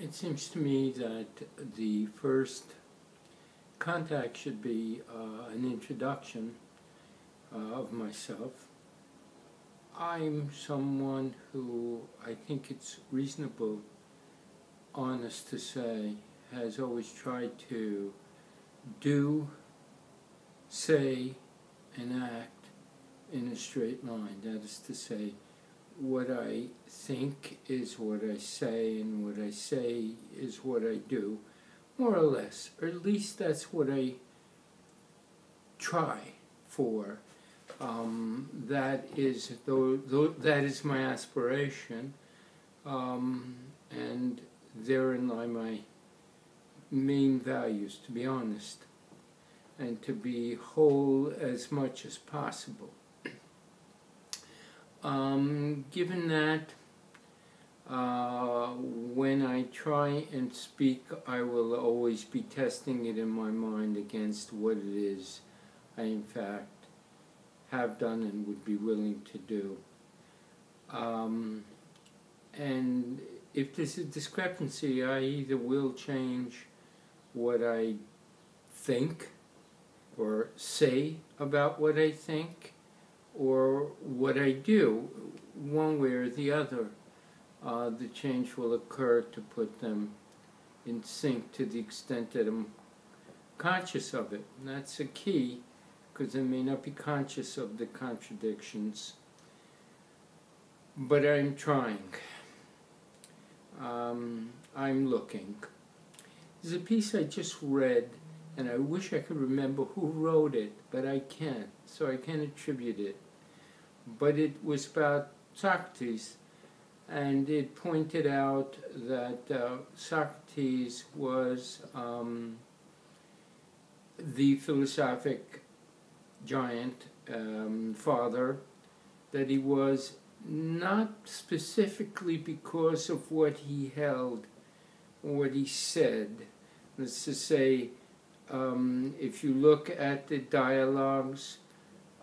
It seems to me that the first contact should be an introduction of myself. I'm someone who I think it's reasonable, honest to say, has always tried to do, say, and act in a straight line. That is to say, what I think is what I say, and what I say is what I do, more or less. Or at least that's what I try for. That is my aspiration, and therein lie my main values, to be honest, and to be whole as much as possible. Given that, when I try and speak, I will always be testing it in my mind against what it is I in fact have done and would be willing to do. And if there's a discrepancy, I either will change what I think or say about what I think, or what I do, one way or the other. The change will occur to put them in sync to the extent that I'm conscious of it. And that's a key, because I may not be conscious of the contradictions, but I'm trying. I'm looking. There's a piece I just read, and I wish I could remember who wrote it, but I can't, so I can't attribute it. But it was about Socrates, and it pointed out that Socrates was the philosophic giant, father, that he was not specifically because of what he held or what he said. That's to say, if you look at the dialogues,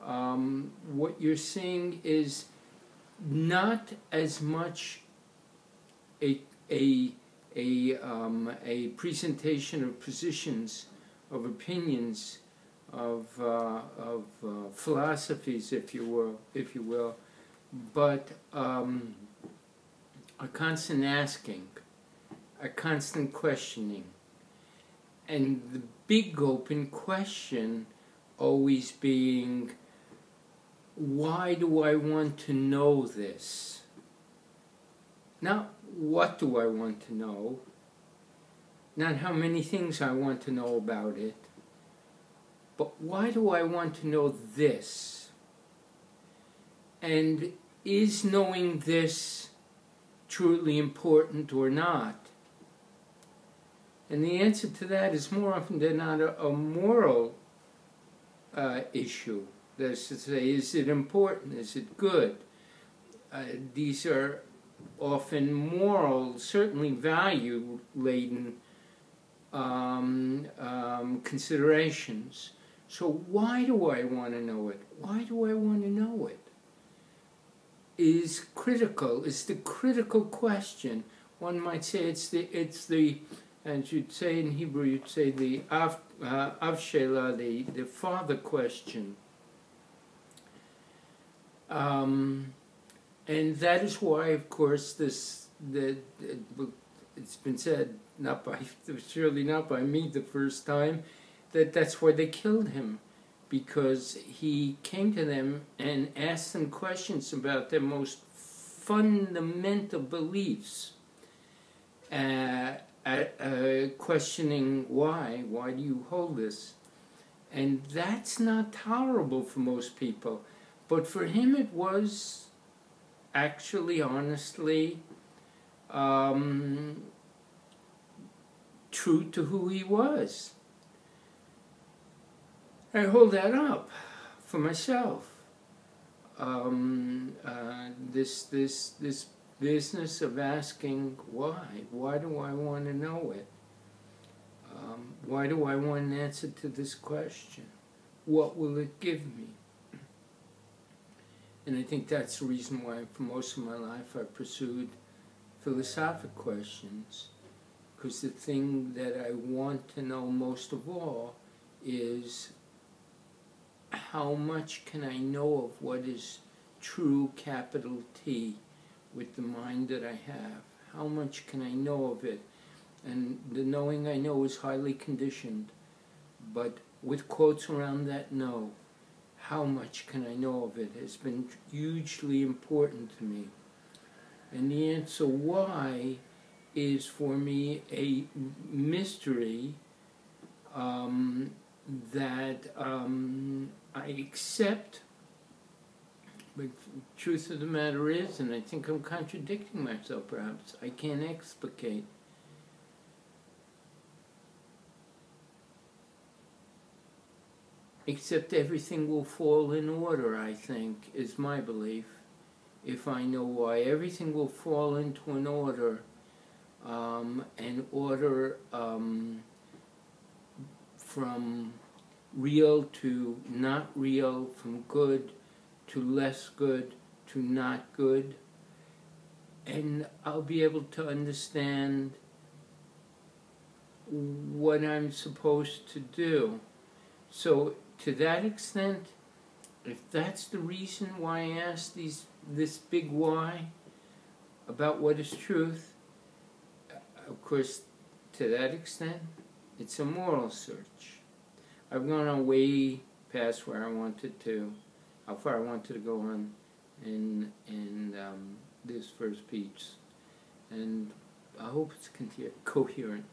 what you're seeing is not as much a presentation of positions, of opinions, of philosophies, if you will, but a constant asking, a constant questioning, and the big open question always being, why do I want to know this? Not what do I want to know, not how many things I want to know about it, but why do I want to know this? And is knowing this truly important or not? And the answer to that is more often than not a moral issue. That is to say, is it important? Is it good? These are often moral, certainly value-laden considerations. So why do I want to know it? Why do I want to know it? Is critical. Is the critical question. One might say it's the and you'd say in Hebrew, you'd say the avshela, the father question. And that is why, of course, it's been said, surely not by me the first time, that's why they killed him, because he came to them and asked them questions about their most fundamental beliefs, questioning why do you hold this? And that's not tolerable for most people. But for him it was actually, honestly, true to who he was. I hold that up for myself. This business of asking why do I want to know it? Why do I want an answer to this question? What will it give me? And I think that's the reason why for most of my life I pursued philosophic questions. because the thing that I want to know most of all is how much can I know of what is true, capital T, with the mind that I have? How much can I know of it? And the knowing I know is highly conditioned, but with quotes around that no, how much can I know of it has been hugely important to me. And the answer why is for me a mystery that I accept, but the truth of the matter is, and I think I'm contradicting myself perhaps, I can't explicate. Except everything will fall in order, I think, is my belief. If I know why, everything will fall into an order, from real to not real, from good to less good to not good, and I'll be able to understand what I'm supposed to do. So to that extent, if that's the reason why I asked this big why about what is truth, of course, to that extent, it's a moral search. I've gone on way past where I wanted to, how far I wanted to go on in this first speech, and I hope it's coherent.